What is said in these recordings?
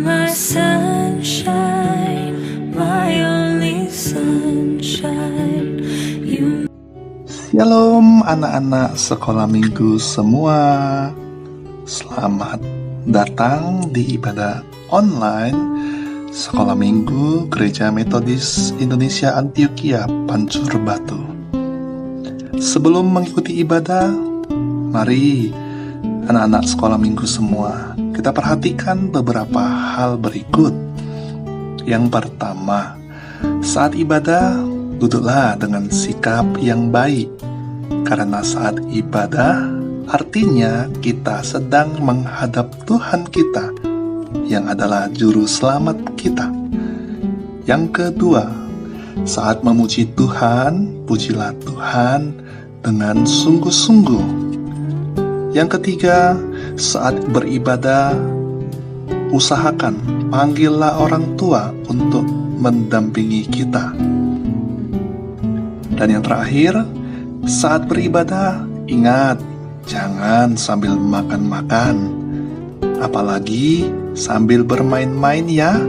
my sunshine, my only sunshine. You. Shalom anak-anak sekolah minggu semua. Selamat datang di ibadah online Sekolah Minggu Gereja Metodis Indonesia Antioquia Pancur Batu. Sebelum mengikuti ibadah, mari anak-anak sekolah minggu semua, kita perhatikan beberapa hal berikut. Yang pertama, saat ibadah, duduklah dengan sikap yang baik. Karena saat ibadah, artinya kita sedang menghadap Tuhan kita, yang adalah juru selamat kita. Yang kedua, saat memuji Tuhan, pujilah Tuhan dengan sungguh-sungguh. Yang ketiga, saat beribadah, usahakan panggillah orang tua untuk mendampingi kita. Dan yang terakhir, saat beribadah, ingat, jangan sambil makan-makan, apalagi sambil bermain-main ya.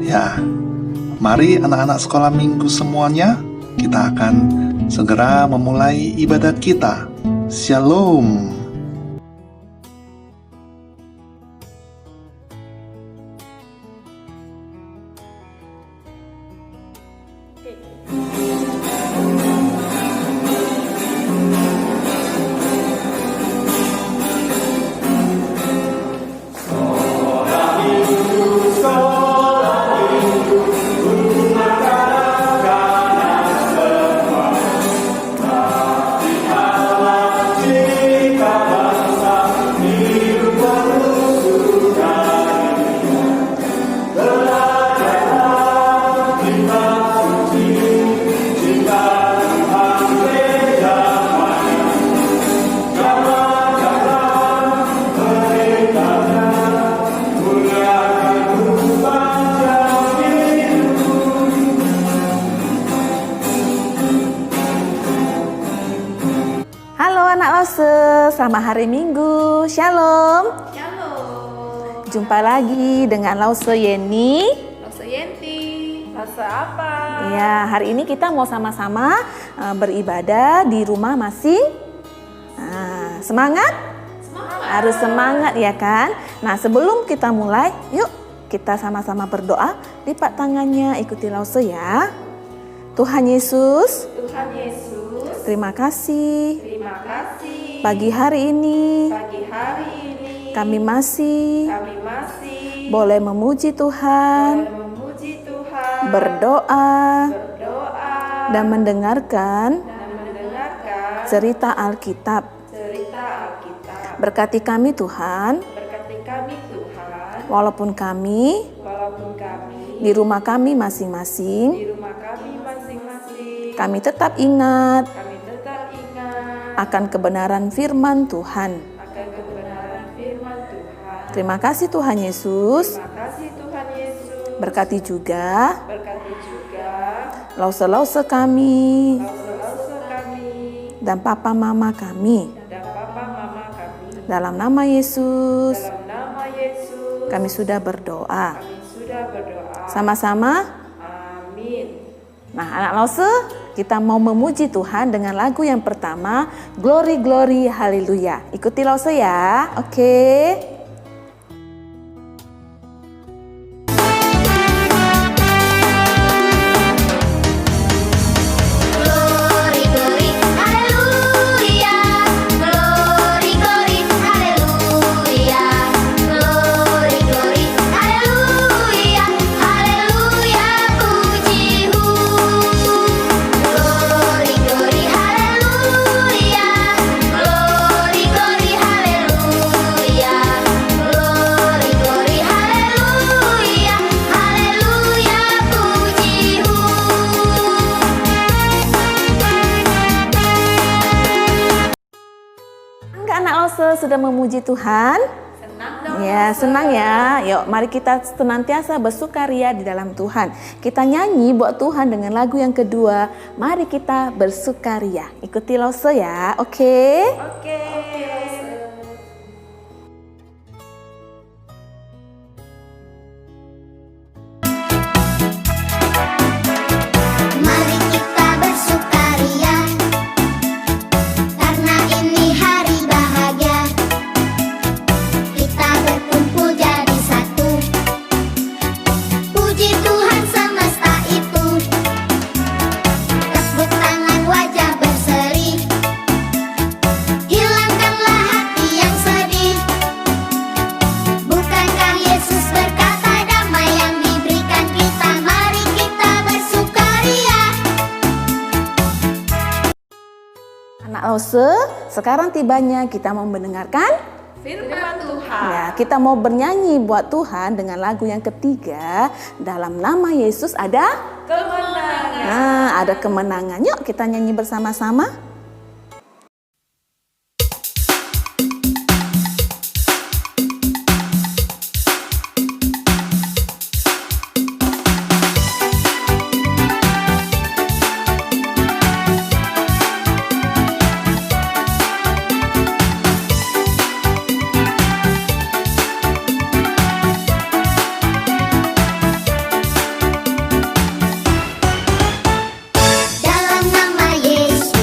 Ya, mari anak-anak sekolah minggu semuanya, kita akan segera memulai ibadah kita. Shalom. Selamat hari Minggu, Shalom. Shalom. Jumpa lagi dengan Lause Yeni. Lause Yenti. Lause apa? Ya, hari ini kita mau sama-sama beribadah di rumah masing. Semangat? Semangat. Harus semangat ya kan? Nah, sebelum kita mulai, yuk kita sama-sama berdoa. Lipat tangannya, ikuti Lause ya. Tuhan Yesus. Tuhan Yesus. Terima kasih. Terima kasih. Pagi hari ini. Pagi hari ini. Kami masih boleh memuji Tuhan, berdoa, dan mendengarkan cerita Alkitab. Berkati kami Tuhan, walaupun kami di rumah kami masing-masing, kami tetap ingat akan kebenaran firman Tuhan. Terima kasih Tuhan Yesus. Berkati juga lause-lause kami dan papa mama kami. Dalam nama Yesus, kami sudah berdoa. Sama-sama. Amin. Nah, anak lause, kita mau memuji Tuhan dengan lagu yang pertama, Glory Glory Haleluya. Ikuti lause ya, oke? Sudah memuji Tuhan? Senang dong. Ya, senang ya. Yuk, mari kita senantiasa bersukaria di dalam Tuhan. Kita nyanyi buat Tuhan dengan lagu yang kedua. Mari kita bersukaria. Ikuti Lause ya, oke? Oke. Lause, sekarang tibanya kita mau mendengarkan Firman Tuhan. ya, kita mau bernyanyi buat Tuhan dengan lagu yang ketiga, dalam nama Yesus ada Kemenangan. Nah, ada kemenangan. Yuk kita nyanyi bersama-sama. Dalam nama Yesus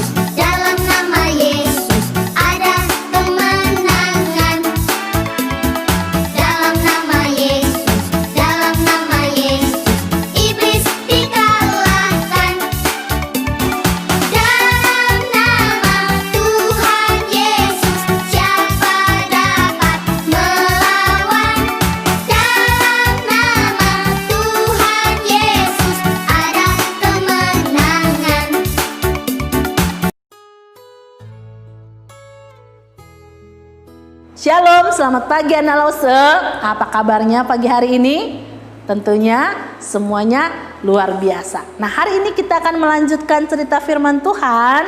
ada kemenangan. Dalam nama Yesus iblis dikalahkan. Dalam nama Tuhan Yesus siapa dapat melawan? Dalam nama Tuhan Yesus ada kemenangan. Shalom, selamat pagi anak Lause. Apa kabarnya pagi hari ini? Tentunya semuanya luar biasa. Nah, hari ini kita akan melanjutkan cerita firman Tuhan.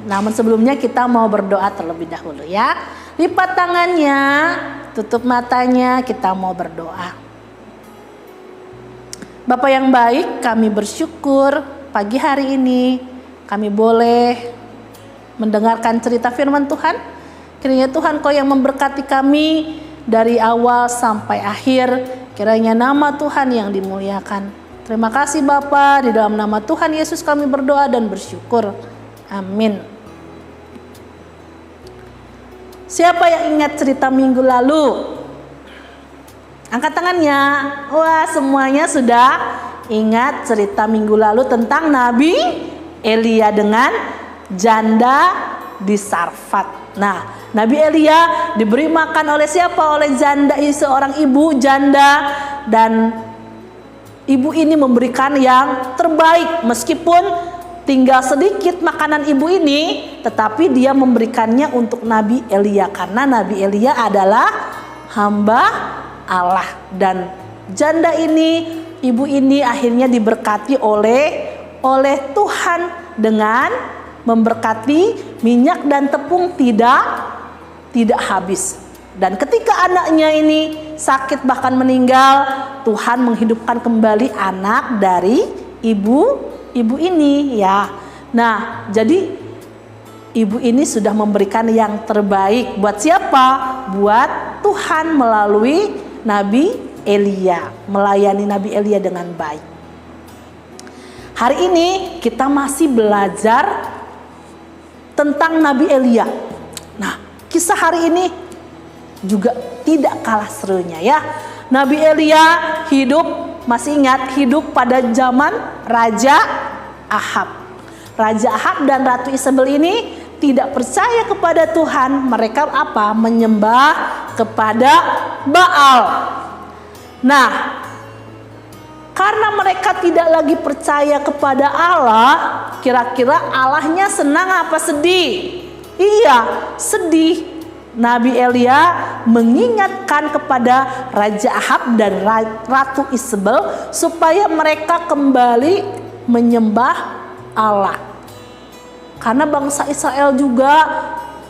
Namun sebelumnya kita mau berdoa terlebih dahulu ya. Lipat tangannya, tutup matanya, kita mau berdoa. Bapak yang baik, kami bersyukur pagi hari ini kami boleh mendengarkan cerita firman Tuhan. Kiranya Tuhan Kau yang memberkati kami dari awal sampai akhir. Kiranya nama Tuhan yang dimuliakan. Terima kasih Bapa, di dalam nama Tuhan Yesus kami berdoa dan bersyukur. Amin. Siapa yang ingat cerita minggu lalu? Angkat tangannya. Wah, semuanya sudah ingat cerita minggu lalu tentang Nabi Elia dengan janda di Sarfat. Nah, Nabi Elia diberi makan oleh siapa? Oleh janda, seorang ibu janda, dan ibu ini memberikan yang terbaik. Meskipun tinggal sedikit makanan ibu ini, tetapi dia memberikannya untuk Nabi Elia, karena Nabi Elia adalah hamba Allah. Dan janda ini, ibu ini akhirnya diberkati oleh Tuhan dengan memberkati minyak dan tepung tidak habis. Dan ketika anaknya ini sakit bahkan meninggal, Tuhan menghidupkan kembali anak dari ibu ini ya. Nah, jadi ibu ini sudah memberikan yang terbaik buat siapa? Buat Tuhan melalui Nabi Elia, melayani Nabi Elia dengan baik. Hari ini kita masih belajar tentang Nabi Elia. Nah, kisah hari ini juga tidak kalah serunya ya. Nabi Elia hidup, masih ingat, hidup pada zaman Raja Ahab. Raja Ahab dan Ratu Isabel ini tidak percaya kepada Tuhan. Mereka apa? Menyembah kepada Baal. Nah, karena mereka tidak lagi percaya kepada Allah, kira-kira Allahnya senang apa sedih? Iya, sedih. Nabi Elia mengingatkan kepada Raja Ahab dan Ratu Isabel supaya mereka kembali menyembah Allah. Karena bangsa Israel juga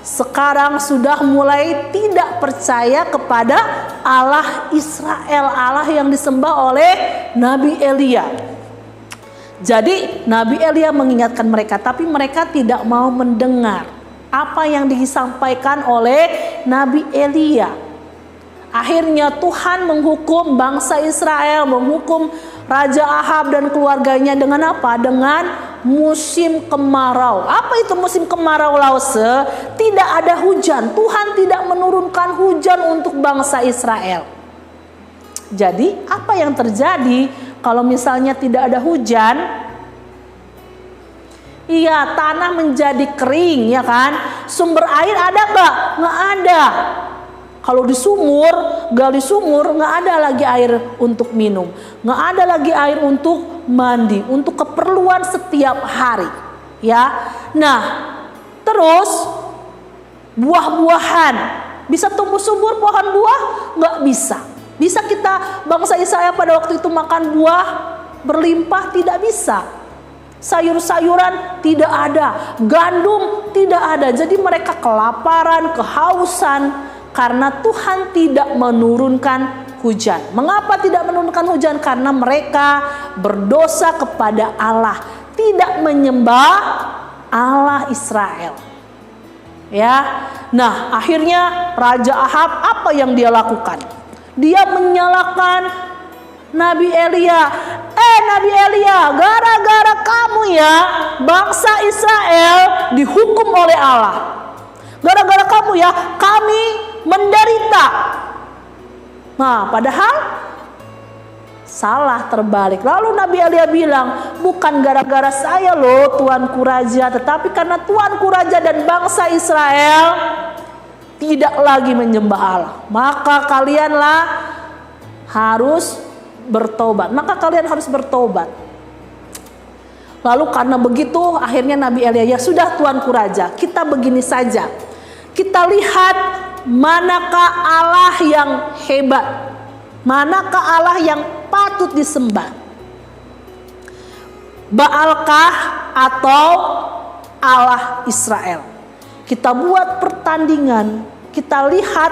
sekarang sudah mulai tidak percaya kepada Allah Israel, Allah yang disembah oleh Nabi Elia. Jadi Nabi Elia mengingatkan mereka, tapi mereka tidak mau mendengar apa yang disampaikan oleh Nabi Elia. Akhirnya Tuhan menghukum bangsa Israel, menghukum Raja Ahab dan keluarganya dengan apa? Dengan musim kemarau. Apa itu musim kemarau, Lause? Tidak ada hujan. Tuhan tidak menurunkan hujan untuk bangsa Israel. Jadi apa yang terjadi kalau misalnya tidak ada hujan? Iya, tanah menjadi kering, ya kan? Sumber air ada nggak? Nggak ada. Kalau di sumur, gali sumur, nggak ada lagi air untuk minum, nggak ada lagi air untuk mandi, untuk keperluan setiap hari, ya. Nah, Terus buah-buahan, bisa tumbuh subur pohon buah? Nggak bisa. Bisa kita bangsa Israel pada waktu itu makan buah berlimpah? Tidak bisa. Sayur-sayuran tidak ada, gandum tidak ada. Jadi mereka kelaparan, kehausan karena Tuhan tidak menurunkan hujan. Mengapa tidak menurunkan hujan? Karena mereka berdosa kepada Allah, tidak menyembah Allah Israel. Ya. Nah, akhirnya Raja Ahab apa yang dia lakukan? Dia menyalahkan Nabi Elia. Nabi Elia, gara-gara kamu ya, bangsa Israel dihukum oleh Allah. Gara-gara kamu ya, kami menderita. Nah, padahal salah, terbalik. Lalu Nabi Elia bilang, bukan gara-gara saya loh Tuanku Raja, tetapi karena Tuanku Raja dan bangsa Israel tidak lagi menyembah Allah. Maka kalianlah harus bertobat. Lalu karena begitu akhirnya Nabi Elia, ya sudah Tuanku Raja, kita begini saja. Kita lihat manakah Allah yang hebat, manakah Allah yang patut disembah. Baalkah atau Allah Israel? Kita buat pertandingan, kita lihat,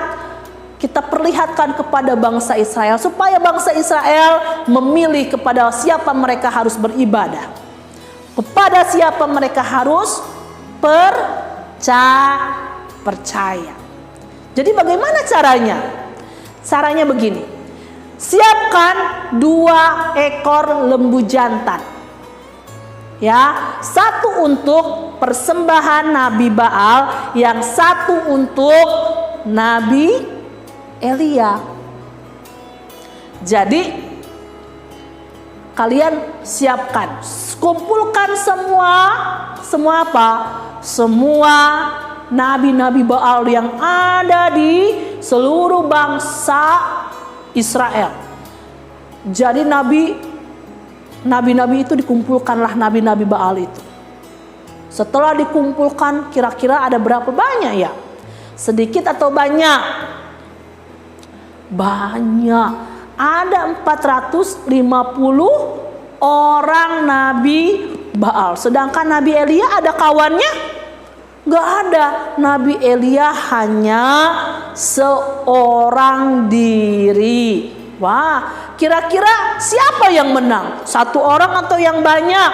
kita perlihatkan kepada bangsa Israel supaya bangsa Israel memilih kepada siapa mereka harus beribadah, kepada siapa mereka harus percaya. Jadi bagaimana caranya? Caranya begini. Siapkan 2 ekor lembu jantan. Ya, satu untuk persembahan Nabi Baal, yang satu untuk Nabi Elia. Jadi kalian siapkan, kumpulkan semua apa? Semua nabi-nabi Baal yang ada di seluruh bangsa Israel. Jadi nabi-nabi itu dikumpulkanlah, nabi-nabi Baal itu. Setelah dikumpulkan, kira-kira ada berapa banyak ya? Sedikit atau banyak? Banyak. Ada 450 orang nabi Baal. Sedangkan Nabi Elia ada kawannya? Gak ada. Nabi Elia hanya seorang diri. Wah, kira-kira siapa yang menang? Satu orang atau yang banyak?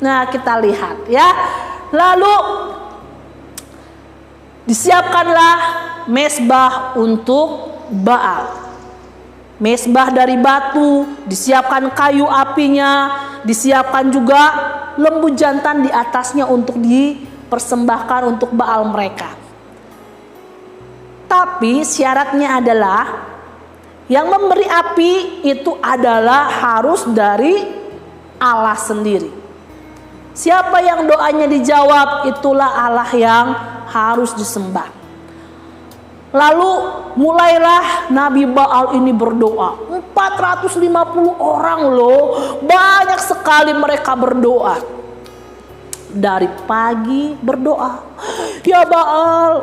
Nah, kita lihat ya. Lalu disiapkanlah mezbah untuk Baal. Mezbah dari batu, disiapkan kayu apinya, disiapkan juga lembu jantan di atasnya untuk dipersembahkan untuk Baal mereka. Tapi syaratnya adalah yang memberi api itu adalah harus dari Allah sendiri. Siapa yang doanya dijawab, itulah Allah yang harus disembah. Lalu mulailah Nabi Baal ini berdoa. 450 orang loh, banyak sekali mereka berdoa. Dari pagi berdoa, ya Baal,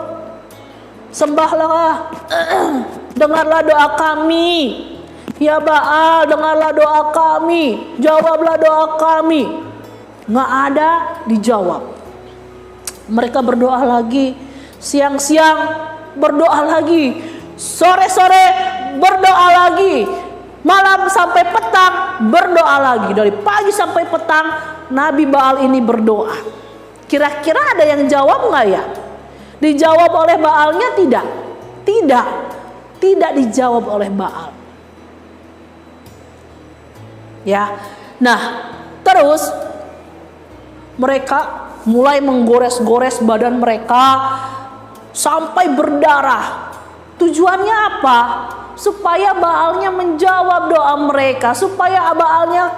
sembahlah, dengarlah doa kami. Ya Baal, dengarlah doa kami, jawablah doa kami. Nggak ada dijawab. Mereka berdoa lagi, siang-siang berdoa lagi, sore-sore berdoa lagi, malam sampai petang berdoa lagi. Dari pagi sampai petang Nabi Baal ini berdoa. Kira-kira ada yang jawab nggak ya? Dijawab oleh Baalnya? Tidak dijawab oleh Baal. Ya, nah terus mereka mulai menggores-gores badan mereka sampai berdarah. Tujuannya apa? Supaya Baalnya menjawab doa mereka, supaya Baalnya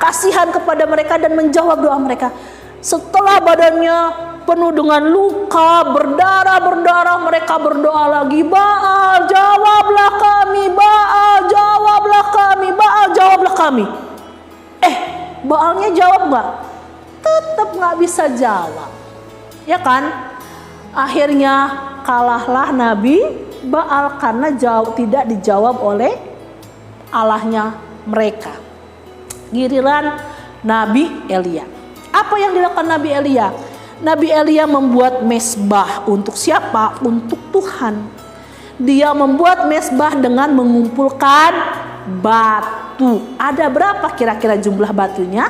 kasihan kepada mereka dan menjawab doa mereka. Setelah badannya penuh dengan luka, berdarah, mereka berdoa lagi, Baal jawablah kami, Baal jawablah kami, Baal jawablah kami. Baalnya jawab nggak? Tetap nggak bisa jawab. Ya kan? Akhirnya kalahlah Nabi Baal karena tidak dijawab oleh Allahnya mereka. Giliran Nabi Elia. Apa yang dilakukan Nabi Elia? Nabi Elia membuat mesbah untuk siapa? Untuk Tuhan. Dia membuat mesbah dengan mengumpulkan batu. Ada berapa kira-kira jumlah batunya?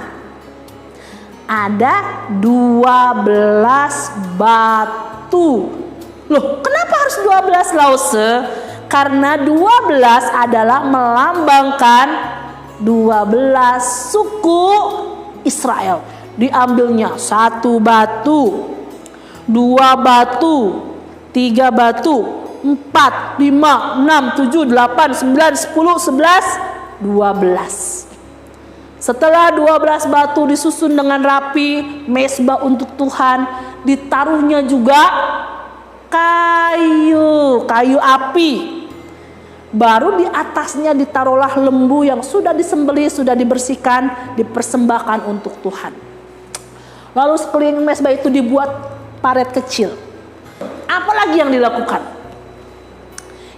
Ada 12 batu. Loh, kenapa harus 12 Lause? Karena 12 adalah melambangkan 12 suku Israel. Diambilnya 1 batu, 2 batu, 3 batu, 4, 5, 6, 7, 8, 9, 10, 11, 12. Setelah 12 batu disusun dengan rapi, mesbah untuk Tuhan, ditaruhnya juga kayu api. Baru di atasnya ditaruhlah lembu yang sudah disembelih, sudah dibersihkan, dipersembahkan untuk Tuhan. Lalu sekeliling mesbah itu dibuat paret kecil. Apalagi yang dilakukan?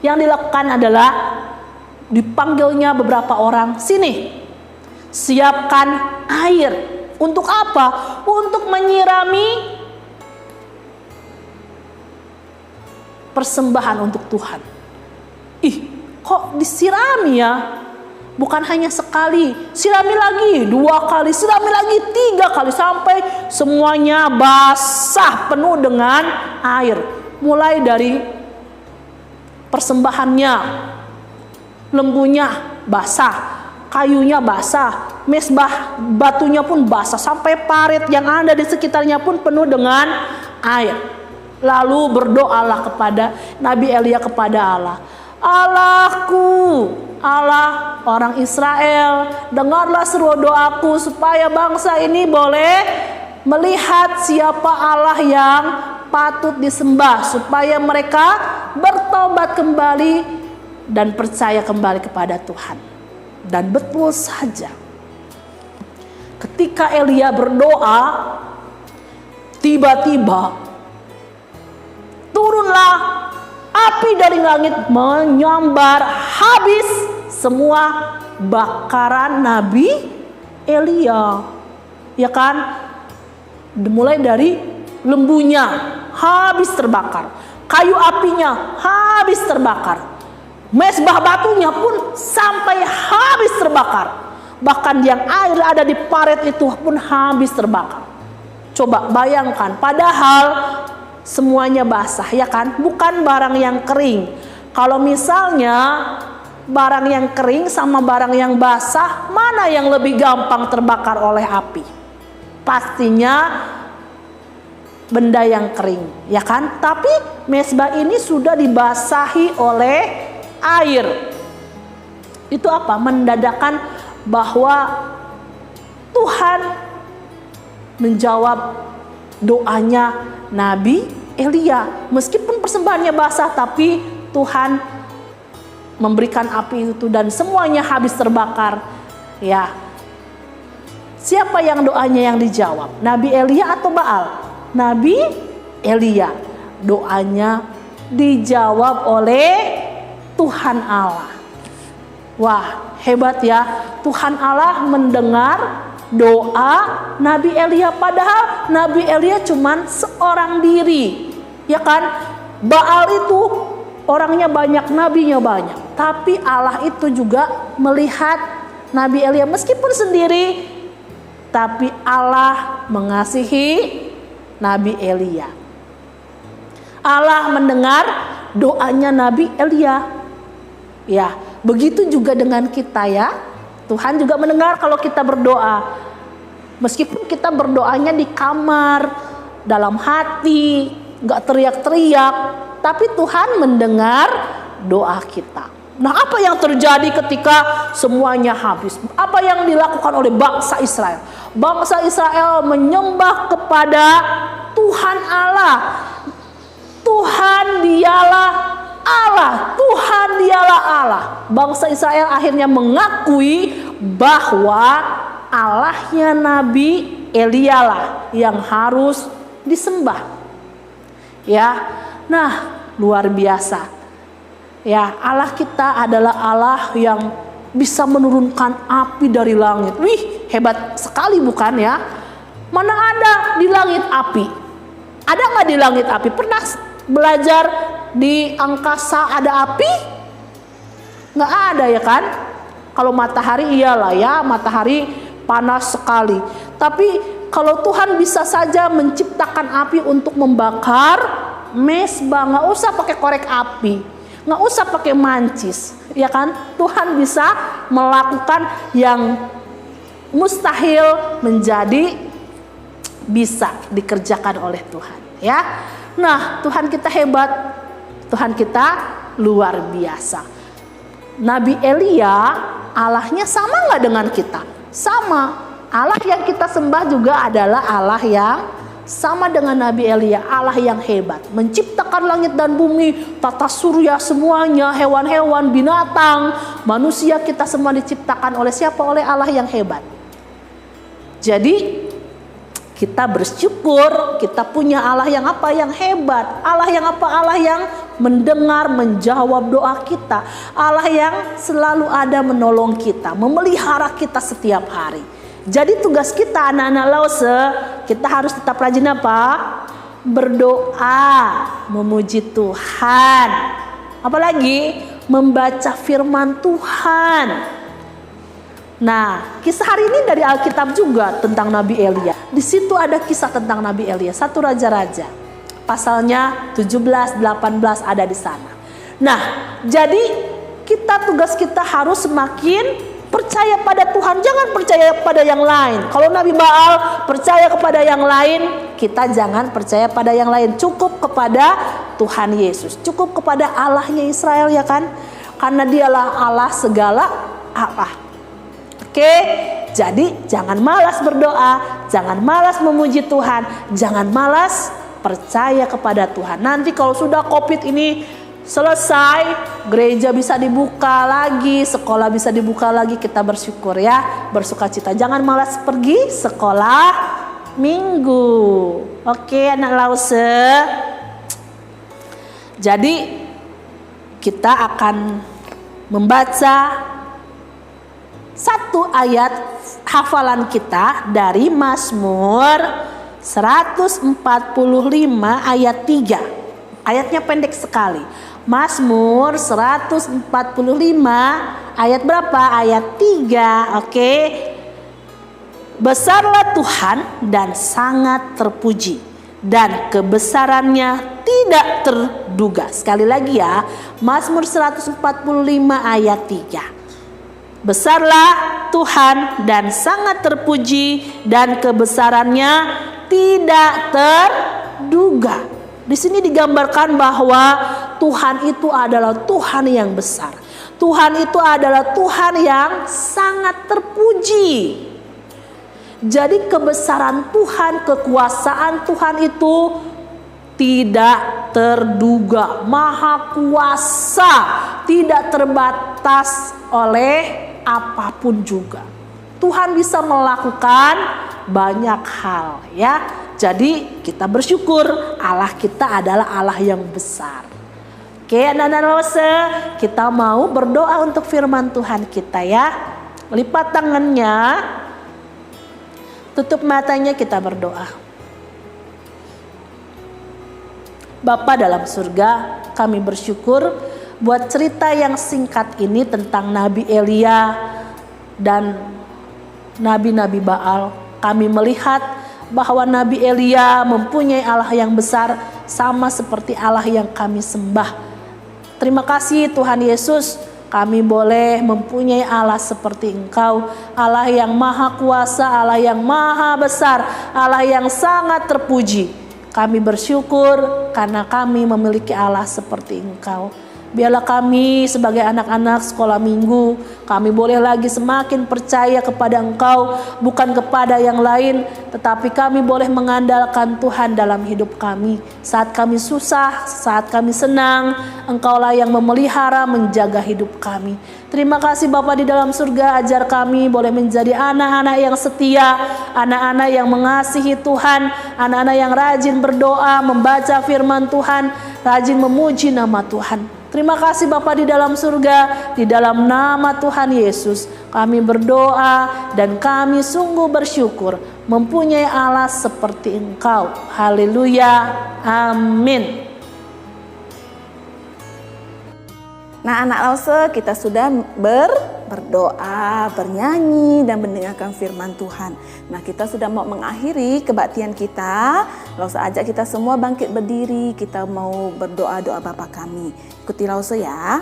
Yang dilakukan adalah dipanggilnya beberapa orang, sini, siapkan air. Untuk apa? Untuk menyirami persembahan untuk Tuhan. Ih, kok disirami ya? Bukan hanya sekali, sirami lagi 2 kali, sirami lagi 3 kali sampai semuanya basah penuh dengan air. Mulai dari persembahannya, lembunya basah, kayunya basah, mesbah batunya pun basah, sampai parit yang ada di sekitarnya pun penuh dengan air. Lalu berdoalah kepada Nabi Elia kepada Allah. Allahku, Allah orang Israel, dengarlah seru doaku supaya bangsa ini boleh melihat siapa Allah yang patut disembah, supaya mereka bertobat kembali dan percaya kembali kepada Tuhan. Dan betul saja, ketika Elia berdoa, tiba-tiba turunlah api dari langit menyambar habis semua bakaran Nabi Elia. Ya kan? Mulai dari lembunya habis terbakar, kayu apinya habis terbakar, mesbah batunya pun sampai habis terbakar. Bahkan yang air ada di paret itu pun habis terbakar. Coba bayangkan, padahal semuanya basah, ya kan? Bukan barang yang kering. Kalau misalnya barang yang kering sama barang yang basah, mana yang lebih gampang terbakar oleh api? Pastinya benda yang kering, ya kan? Tapi mesbah ini sudah dibasahi oleh air. Itu apa? Mendadakan bahwa Tuhan menjawab doanya Nabi Elia. Meskipun persembahannya basah, tapi Tuhan memberikan api itu dan semuanya habis terbakar. Ya, siapa yang doanya yang dijawab? Nabi Elia atau Baal? Nabi Elia. Doanya dijawab oleh Tuhan Allah. Wah, hebat ya. Tuhan Allah mendengar doa Nabi Elia, padahal Nabi Elia cuman seorang diri, ya kan? Baal itu orangnya banyak, nabinya banyak, tapi Allah itu juga melihat Nabi Elia meskipun sendiri, tapi Allah mengasihi Nabi Elia. Allah mendengar doanya Nabi Elia. Ya, begitu juga dengan kita ya. Tuhan juga mendengar kalau kita berdoa. Meskipun kita berdoanya di kamar, dalam hati, gak teriak-teriak, tapi Tuhan mendengar doa kita. Nah, apa yang terjadi ketika semuanya habis? Apa yang dilakukan oleh bangsa Israel? Bangsa Israel menyembah kepada Tuhan Allah. Tuhan dialah Allah, Tuhan dialah Allah. Bangsa Israel akhirnya mengakui bahwa Allahnya Nabi Elia lah yang harus disembah. Ya. Nah, luar biasa. Ya, Allah kita adalah Allah yang bisa menurunkan api dari langit. Wih, hebat sekali bukan ya? Mana ada di langit api? Ada nggak di langit api? Pernah belajar di angkasa ada api? Nggak ada ya kan? Kalau matahari iyalah ya, matahari panas sekali. Tapi kalau Tuhan bisa saja menciptakan api untuk membakar mesbah, nggak usah pakai korek api, nggak usah pakai mancis, ya kan? Tuhan bisa melakukan yang mustahil menjadi bisa dikerjakan oleh Tuhan, ya. Nah, Tuhan kita hebat, Tuhan kita luar biasa. Nabi Elia, Allahnya sama nggak dengan kita? Sama. Allah yang kita sembah juga adalah Allah yang sama dengan Nabi Elia, Allah yang hebat, menciptakan langit dan bumi, tata surya semuanya, hewan-hewan, binatang, manusia, kita semua diciptakan oleh siapa? Oleh Allah yang hebat. Jadi kita bersyukur kita punya Allah yang apa? Yang hebat. Allah yang apa? Allah yang mendengar, menjawab doa kita. Allah yang selalu ada menolong kita, memelihara kita setiap hari. Jadi tugas kita anak-anak Lause, kita harus tetap rajin apa? Berdoa, memuji Tuhan. Apalagi membaca firman Tuhan. Nah, kisah hari ini dari Alkitab juga tentang Nabi Elia. Di situ ada kisah tentang Nabi Elia, 1 Raja-Raja. Pasalnya 17, 18 ada di sana. Nah, jadi tugas kita harus semakin percaya pada Tuhan, jangan percaya pada yang lain. Kalau Nabi Baal percaya kepada yang lain, kita jangan percaya pada yang lain. Cukup kepada Tuhan Yesus, cukup kepada Allahnya Israel, ya kan? Karena dialah Allah segala Allah. Oke, jadi jangan malas berdoa, jangan malas memuji Tuhan, jangan malas percaya kepada Tuhan. Nanti kalau sudah COVID ini selesai, gereja bisa dibuka lagi, sekolah bisa dibuka lagi, kita bersyukur ya, bersukacita. Jangan malas pergi sekolah minggu. Oke, anak Lause. Jadi kita akan membaca satu ayat hafalan kita dari Mazmur 145 ayat 3. Ayatnya pendek sekali. Mazmur 145 ayat berapa? Ayat 3. Oke. Besarlah Tuhan dan sangat terpuji, dan kebesarannya tidak terduga. Sekali lagi ya, Mazmur 145 ayat 3. Besarlah Tuhan dan sangat terpuji, dan kebesarannya tidak terduga. Di sini digambarkan bahwa Tuhan itu adalah Tuhan yang besar. Tuhan itu adalah Tuhan yang sangat terpuji. Jadi kebesaran Tuhan, kekuasaan Tuhan itu tidak terduga, maha kuasa, tidak terbatas oleh apapun juga. Tuhan bisa melakukan banyak hal, ya. Jadi kita bersyukur Allah kita adalah Allah yang besar. Oke, anak-anak Lause, kita mau berdoa untuk firman Tuhan kita ya. Lipat tangannya, tutup matanya, kita berdoa. Bapa dalam surga, kami bersyukur buat cerita yang singkat ini tentang Nabi Elia dan Nabi-Nabi Baal. Kami melihat bahwa Nabi Elia mempunyai Allah yang besar, sama seperti Allah yang kami sembah. Terima kasih Tuhan Yesus, kami boleh mempunyai Allah seperti Engkau, Allah yang maha kuasa, Allah yang maha besar, Allah yang sangat terpuji. Kami bersyukur karena kami memiliki Allah seperti Engkau. Biarlah kami sebagai anak-anak sekolah minggu, kami boleh lagi semakin percaya kepada Engkau, bukan kepada yang lain, tetapi kami boleh mengandalkan Tuhan dalam hidup kami. Saat kami susah, saat kami senang, Engkaulah yang memelihara, menjaga hidup kami. Terima kasih Bapa di dalam surga, ajar kami boleh menjadi anak-anak yang setia, anak-anak yang mengasihi Tuhan, anak-anak yang rajin berdoa, membaca firman Tuhan, rajin memuji nama Tuhan. Terima kasih Bapa di dalam surga, di dalam nama Tuhan Yesus kami berdoa dan kami sungguh bersyukur mempunyai Allah seperti Engkau. Haleluya, amin. Nah, anak Lause, kita sudah berdoa, bernyanyi, dan mendengarkan firman Tuhan. Nah, kita sudah mau mengakhiri kebaktian kita. Lause ajak kita semua bangkit berdiri, kita mau berdoa doa Bapa kami. Ikuti Lause ya.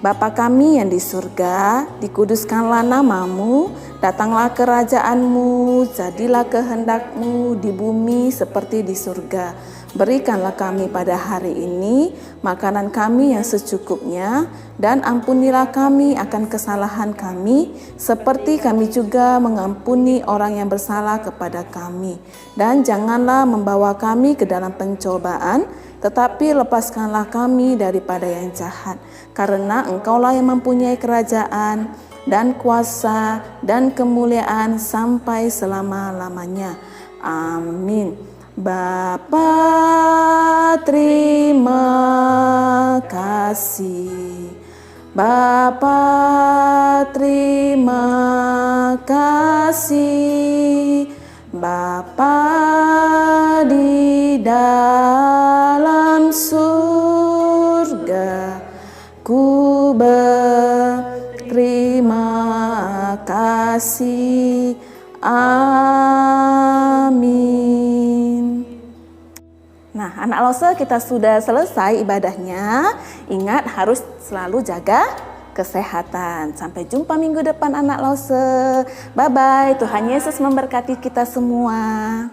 Bapa kami yang di surga, dikuduskanlah namamu, datanglah kerajaanmu, jadilah kehendakmu di bumi seperti di surga. Berikanlah kami pada hari ini makanan kami yang secukupnya, dan ampunilah kami akan kesalahan kami, seperti kami juga mengampuni orang yang bersalah kepada kami. Dan janganlah membawa kami ke dalam pencobaan, tetapi lepaskanlah kami daripada yang jahat. Karena Engkaulah yang mempunyai kerajaan dan kuasa dan kemuliaan sampai selama-lamanya. Amin. Bapa, terima kasih. Bapa, terima kasih. Bapa di dalam surga, ku berterima kasih. Amin. Nah, anak Lause, kita sudah selesai ibadahnya. Ingat, harus selalu jaga kesehatan. Sampai jumpa minggu depan anak Lause. Bye-bye. Tuhan Yesus memberkati kita semua.